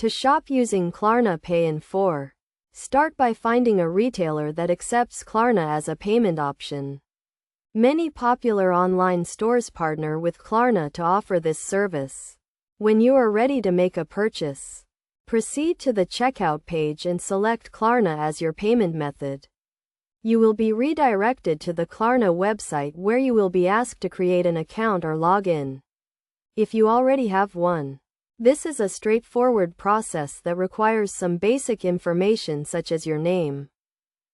To shop using Klarna Pay in 4. Start by finding a retailer that accepts Klarna as a payment option. Many popular online stores partner with Klarna to offer this service. When you are ready to make a purchase, proceed to the checkout page and select Klarna as your payment method. You will be redirected to the Klarna website where you will be asked to create an account or log in. If you already have one, this is a straightforward process that requires some basic information such as your name,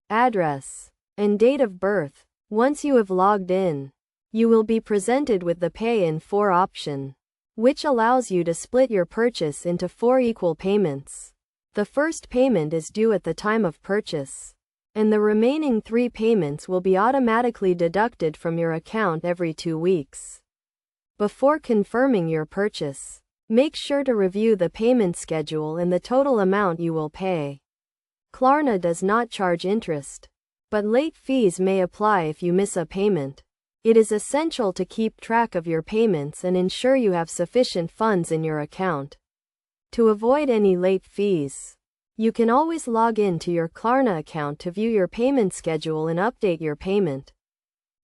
address, and date of birth. Once you have logged in, you will be presented with the Pay in 4 option, which allows you to split your purchase into 4 equal payments. The first payment is due at the time of purchase, and the remaining 3 payments will be automatically deducted from your account every 2 weeks. Before confirming your purchase, make sure to review the payment schedule and the total amount you will pay. Klarna does not charge interest, but late fees may apply if you miss a payment. It is essential to keep track of your payments and ensure you have sufficient funds in your account. To avoid any late fees, you can always log in to your Klarna account to view your payment schedule and update your payment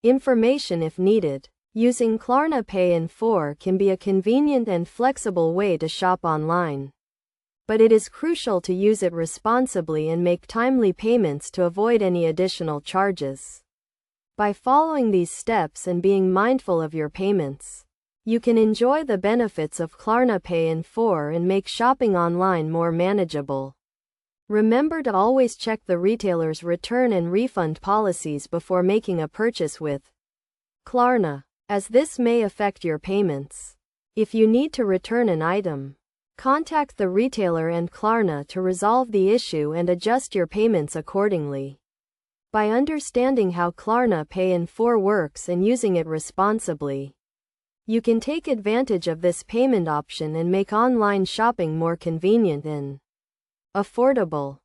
information if needed. Using Klarna Pay in 4 can be a convenient and flexible way to shop online. But it is crucial to use it responsibly and make timely payments to avoid any additional charges. By following these steps and being mindful of your payments, you can enjoy the benefits of Klarna Pay in 4 and make shopping online more manageable. Remember to always check the retailer's return and refund policies before making a purchase with Klarna, as this may affect your payments. If you need to return an item, contact the retailer and Klarna to resolve the issue and adjust your payments accordingly. By understanding how Klarna Pay in 4 works and using it responsibly, you can take advantage of this payment option and make online shopping more convenient and affordable.